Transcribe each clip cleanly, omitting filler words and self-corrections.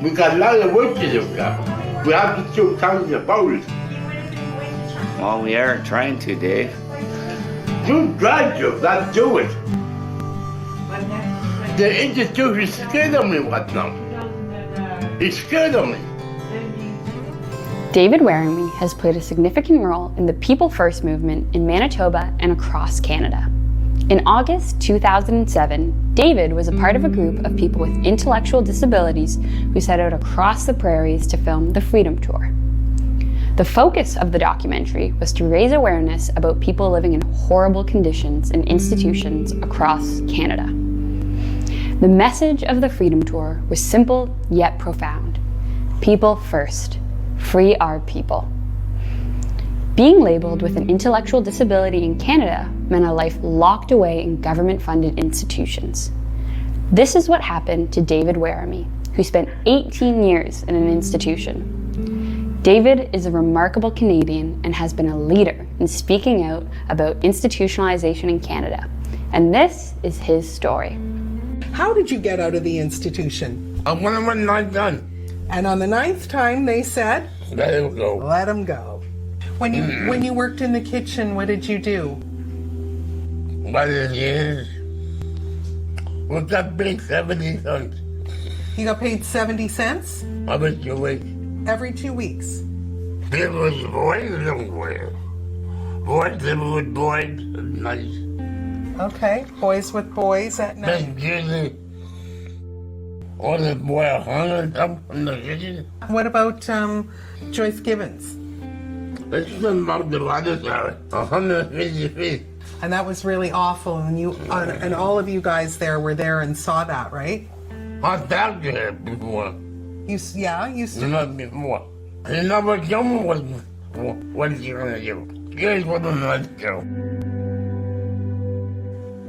We got a lot of work to do now. We have to still tell you about it. Well, we are trying to, Dave. You tried to, not do it. The institution is scared of me right now. It's scared of me. David Warami has played a significant role in the People First movement in Manitoba and across Canada. In August 2007, David was a part of a group of people with intellectual disabilities who set out across the prairies to film the Freedom Tour. The focus of the documentary was to raise awareness about people living in horrible conditions in institutions across Canada. The message of the Freedom Tour was simple yet profound. People first. Free our people. Being labeled with an intellectual disability in Canada meant a life locked away in government-funded institutions. This is what happened to David Warami, who spent 18 years in an institution. David is a remarkable Canadian and has been a leader in speaking out about institutionalization in Canada. And this is his story. How did you get out of the institution? I want to not done. And on the 9th time, they said, Let him go. let him go. When you worked in the kitchen, what did you do? What it is? We got paid 70 cents. You got paid 70 cents Every 2 weeks. every 2 weeks. There was boys somewhere. Boys living with boys at night. Okay, boys with boys at night. Then usually, all the boy hung and up in the kitchen. What about Joyce Gibbons? It's about the water tower, 150 feet. And that was really awful. And and all of you guys there were there and saw that, right? I talked to her before. You used to. Not before. He never told me what he's gonna do. Here's what I'm gonna do.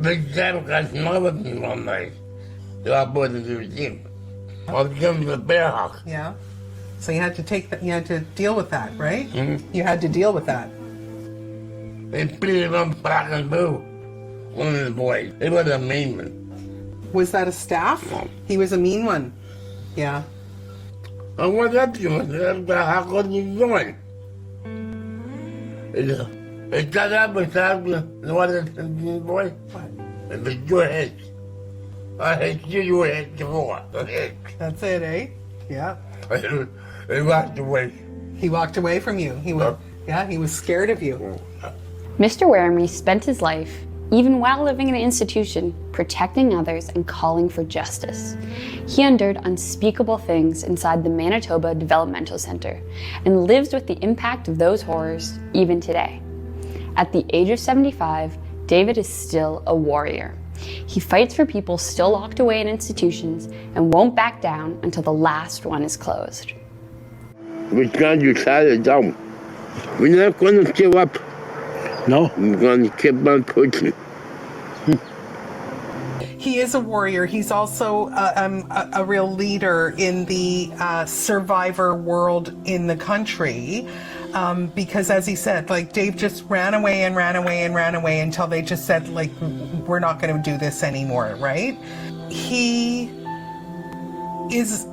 Big Sam got nothing one night. So I put it to the gym. I'll give him the bear hawk. Yeah. So you had to take that. You had to deal with that, right? Mm-hmm. You had to deal with that. They put him on back and boo. One of the boys. He was a mean one. Was that a staff? No. He was a mean one. Yeah. I went up to him. How could you doing? He got up and said, "What is the boy? It was your head. I hate your head before." That's it, eh? Yeah. He walked away. He walked away from you. He was, he was scared of you. Mr. Warami spent his life, even while living in an institution, protecting others and calling for justice. He endured unspeakable things inside the Manitoba Developmental Centre and lives with the impact of those horrors even today. At the age of 75, David is still a warrior. He fights for people still locked away in institutions and won't back down until the last one is closed. We can't decide down. We're not going to give up. No? We're going to keep on pushing. He is a warrior. He's also a real leader in the survivor world in the country. Because as he said, like Dave just ran away and ran away and ran away until they just said, like, we're not going to do this anymore, right? He is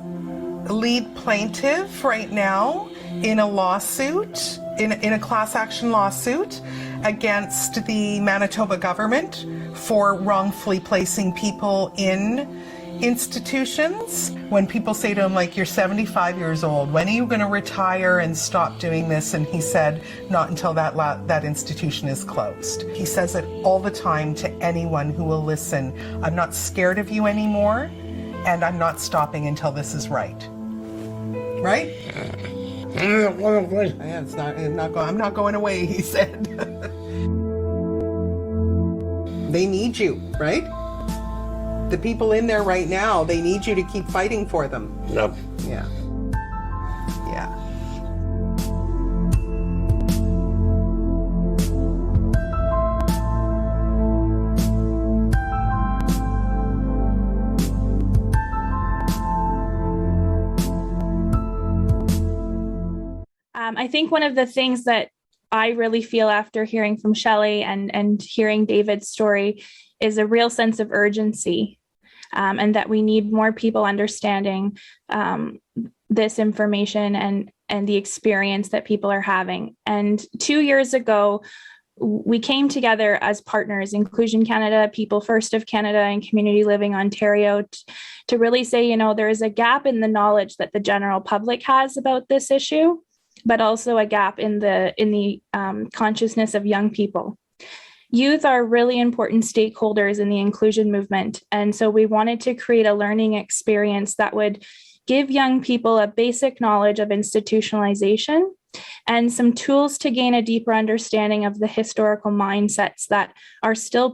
lead plaintiff right now in a lawsuit, in a class action lawsuit against the Manitoba government for wrongfully placing people in institutions. When people say to him, like, you're 75 years old, when are you going to retire and stop doing this? And he said, not until that institution is closed. He says it all the time to anyone who will listen. I'm not scared of you anymore, and I'm not stopping until this is right. Right? Yeah, I'm not going away, he said. They need you, right? The people in there right now, they need you to keep fighting for them. Yep. Yeah. Yeah. I think one of the things that I really feel after hearing from Shelley and hearing David's story is a real sense of urgency. and that we need more people understanding this information and the experience that people are having. And 2 years ago, we came together as partners, Inclusion Canada, People First of Canada, and Community Living Ontario, to really say, there is a gap in the knowledge that the general public has about this issue, but also a gap in the consciousness of young people. Youth are really important stakeholders in the inclusion movement, and so we wanted to create a learning experience that would give young people a basic knowledge of institutionalization and some tools to gain a deeper understanding of the historical mindsets that are still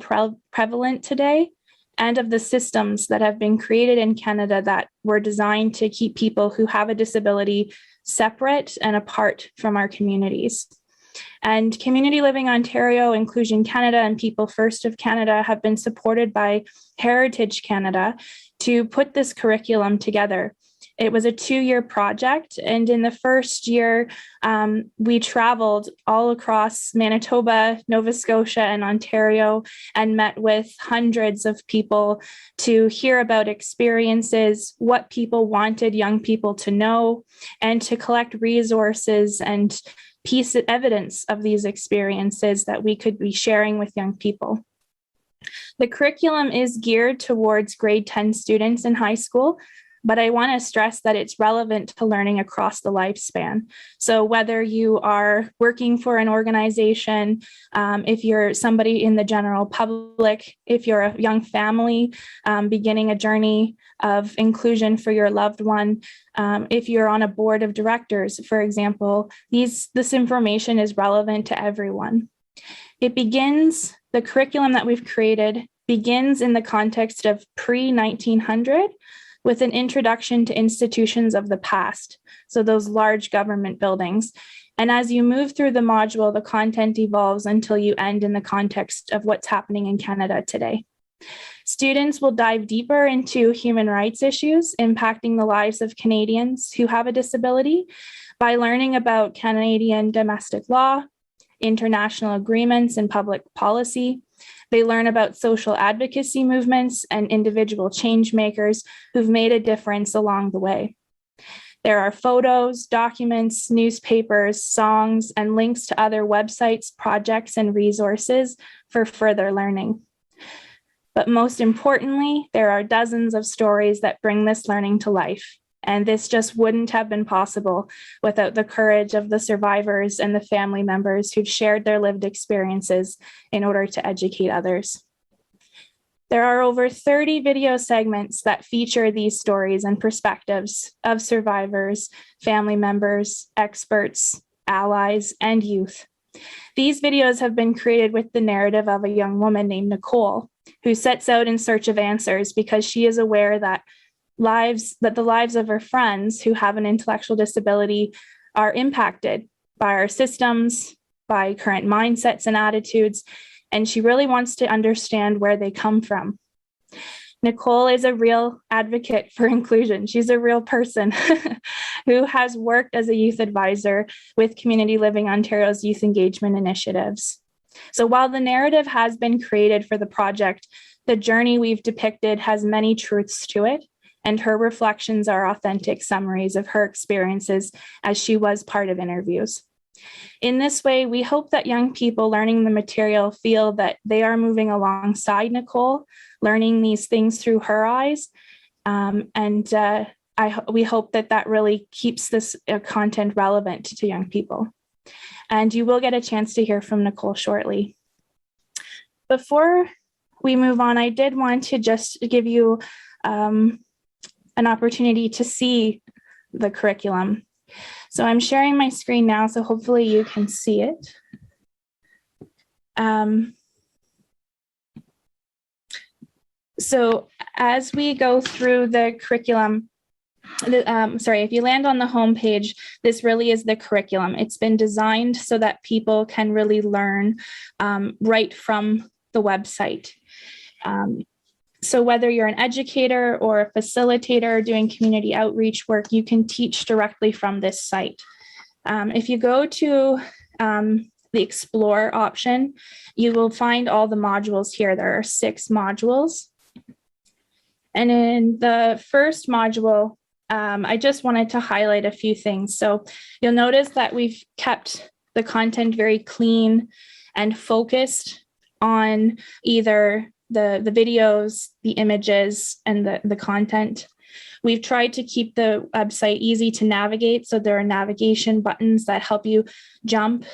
prevalent today, and of the systems that have been created in Canada that were designed to keep people who have a disability separate and apart from our communities. And Community Living Ontario, Inclusion Canada, and People First of Canada have been supported by Heritage Canada to put this curriculum together. It was a 2-year project, and in the first year, we traveled all across Manitoba, Nova Scotia, and Ontario, and met with hundreds of people to hear about experiences, what people wanted young people to know, and to collect resources and piece of evidence of these experiences that we could be sharing with young people. The curriculum is geared towards grade 10 students in high school, but I want to stress that it's relevant to learning across the lifespan. So whether you are working for an organization, if you're somebody in the general public, if you're a young family beginning a journey of inclusion for your loved one, if you're on a board of directors, for example, this information is relevant to everyone. The curriculum that we've created begins in the context of pre-1900, with an introduction to institutions of the past, so those large government buildings. And as you move through the module, the content evolves until you end in the context of what's happening in Canada today. Students will dive deeper into human rights issues impacting the lives of Canadians who have a disability by learning about Canadian domestic law, international agreements, and public policy. They learn about social advocacy movements and individual change makers who've made a difference along the way. There are photos, documents, newspapers, songs, and links to other websites, projects, and resources for further learning. But most importantly, there are dozens of stories that bring this learning to life. And this just wouldn't have been possible without the courage of the survivors and the family members who've shared their lived experiences in order to educate others. There are over 30 video segments that feature these stories and perspectives of survivors, family members, experts, allies, and youth. These videos have been created with the narrative of a young woman named Nicole, who sets out in search of answers because she is aware that the lives of her friends who have an intellectual disability are impacted by our systems, by current mindsets and attitudes, and she really wants to understand where they come from. Nicole is a real advocate for inclusion. She's a real person who has worked as a youth advisor with Community Living Ontario's youth engagement initiatives. So while the narrative has been created for the project, the journey we've depicted has many truths to it, and her reflections are authentic summaries of her experiences as she was part of interviews. In this way, we hope that young people learning the material feel that they are moving alongside Nicole, learning these things through her eyes. We hope that really keeps this content relevant to young people. And you will get a chance to hear from Nicole shortly. Before we move on, I did want to just give you an opportunity to see the curriculum. So I'm sharing my screen now, so hopefully you can see it. So as we go through the curriculum, if you land on the homepage, this really is the curriculum. It's been designed so that people can really learn right from the website. So whether you're an educator or a facilitator doing community outreach work, you can teach directly from this site. If you go to the Explore option, you will find all the modules here. There are 6 modules. And in the first module, I just wanted to highlight a few things. So you'll notice that we've kept the content very clean and focused on either the videos, the images, and the content. We've tried to keep the website easy to navigate, so there are navigation buttons that help you jump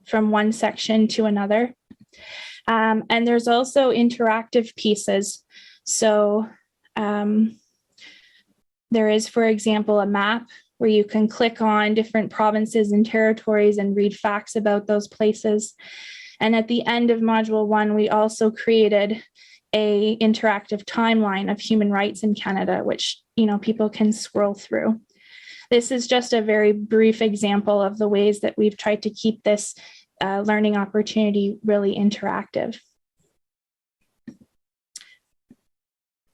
from one section to another. And there's also interactive pieces. So there is, for example, a map where you can click on different provinces and territories and read facts about those places. And at the end of Module 1, we also created an interactive timeline of human rights in Canada, which people can scroll through. This is just a very brief example of the ways that we've tried to keep this learning opportunity really interactive.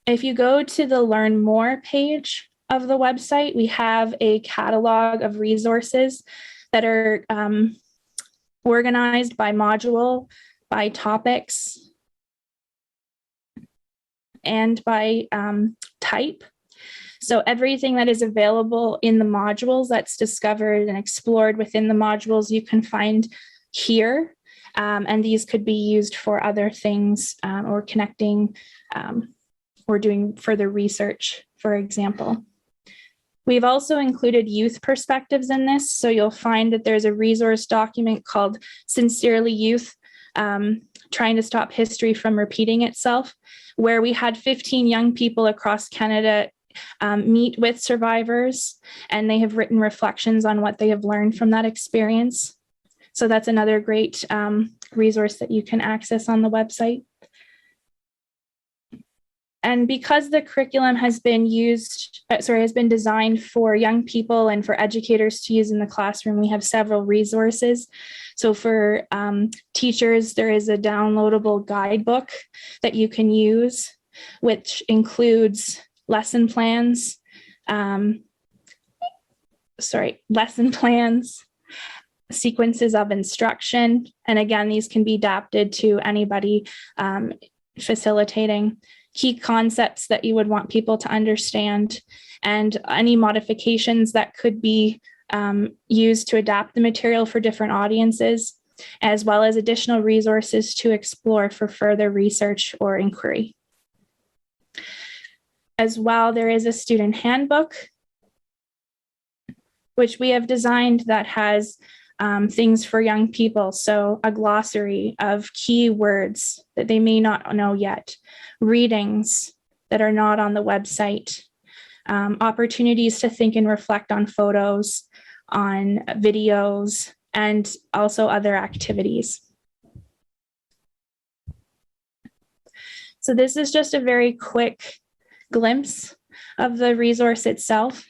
If you go to the Learn More page of the website, we have a catalog of resources that are organized by module, by topics, and by type. So everything that is available in the modules that's discovered and explored within the modules, you can find here. And these could be used for other things or connecting or doing further research, for example. We've also included youth perspectives in this. So you'll find that there's a resource document called Sincerely Youth, Trying to Stop History from Repeating Itself, where we had 15 young people across Canada meet with survivors, and they have written reflections on what they have learned from that experience. So that's another great resource that you can access on the website. And because the curriculum has been designed for young people and for educators to use in the classroom, we have several resources. So for teachers, there is a downloadable guidebook that you can use, which includes lesson plans, sequences of instruction. And again, these can be adapted to anybody facilitating. Key concepts that you would want people to understand, and any modifications that could be used to adapt the material for different audiences, as well as additional resources to explore for further research or inquiry. As well, there is a student handbook, which we have designed that has things for young people. So a glossary of key words that they may not know yet, readings that are not on the website, opportunities to think and reflect on photos, on videos, and also other activities. So this is just a very quick glimpse of the resource itself.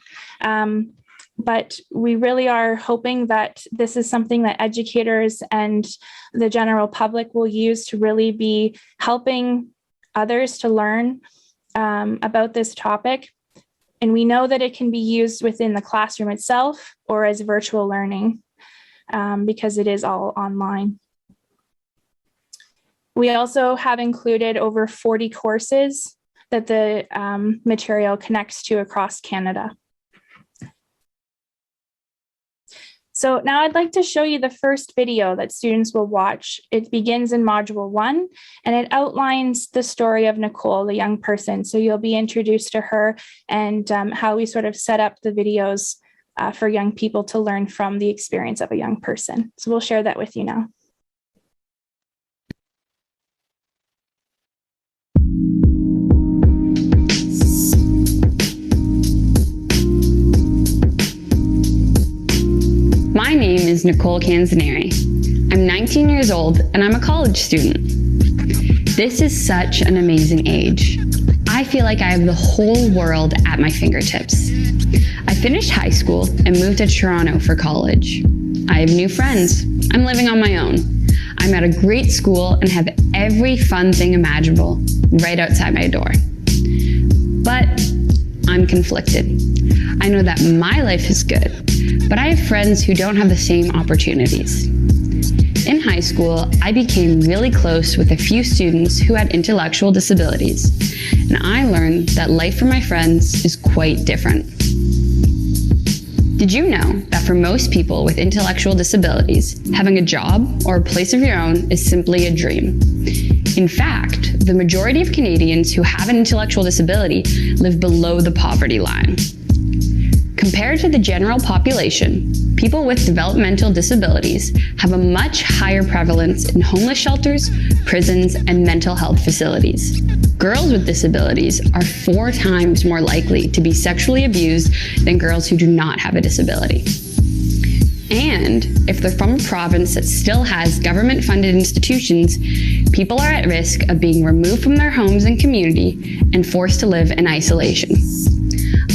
But we really are hoping that this is something that educators and the general public will use to really be helping others to learn about this topic. And we know that it can be used within the classroom itself or as virtual learning because it is all online. We also have included over 40 courses that the material connects to across Canada. So now I'd like to show you the first video that students will watch. It begins in Module 1, and it outlines the story of Nicole, the young person. So you'll be introduced to her and how we sort of set up the videos for young people to learn from the experience of a young person. So we'll share that with you now. My name is Nicole Canzaneri. I'm 19 years old and I'm a college student. This is such an amazing age. I feel like I have the whole world at my fingertips. I finished high school and moved to Toronto for college. I have new friends. I'm living on my own. I'm at a great school and have every fun thing imaginable right outside my door. But I'm conflicted. I know that my life is good, but I have friends who don't have the same opportunities. In high school, I became really close with a few students who had intellectual disabilities, and I learned that life for my friends is quite different. Did you know that for most people with intellectual disabilities, having a job or a place of your own is simply a dream? In fact, the majority of Canadians who have an intellectual disability live below the poverty line. Compared to the general population, people with developmental disabilities have a much higher prevalence in homeless shelters, prisons, and mental health facilities. Girls with disabilities are 4 times more likely to be sexually abused than girls who do not have a disability. And if they're from a province that still has government-funded institutions, people are at risk of being removed from their homes and community and forced to live in isolation.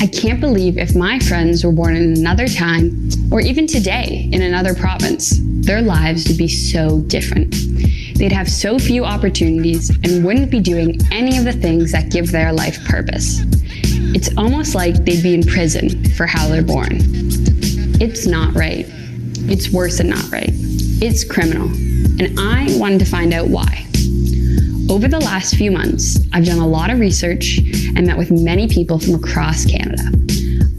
I can't believe if my friends were born in another time, or even today in another province, their lives would be so different. They'd have so few opportunities and wouldn't be doing any of the things that give their life purpose. It's almost like they'd be in prison for how they're born. It's not right. It's worse than not right. It's criminal. And I wanted to find out why. Over the last few months, I've done a lot of research and met with many people from across Canada.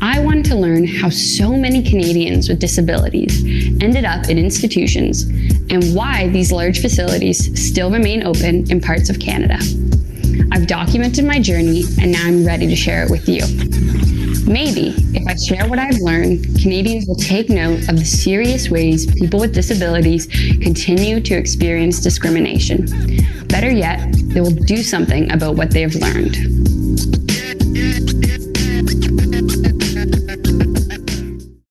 I wanted to learn how so many Canadians with disabilities ended up in institutions and why these large facilities still remain open in parts of Canada. I've documented my journey and now I'm ready to share it with you. Maybe, if I share what I've learned, Canadians will take note of the serious ways people with disabilities continue to experience discrimination. Better yet, they will do something about what they have learned.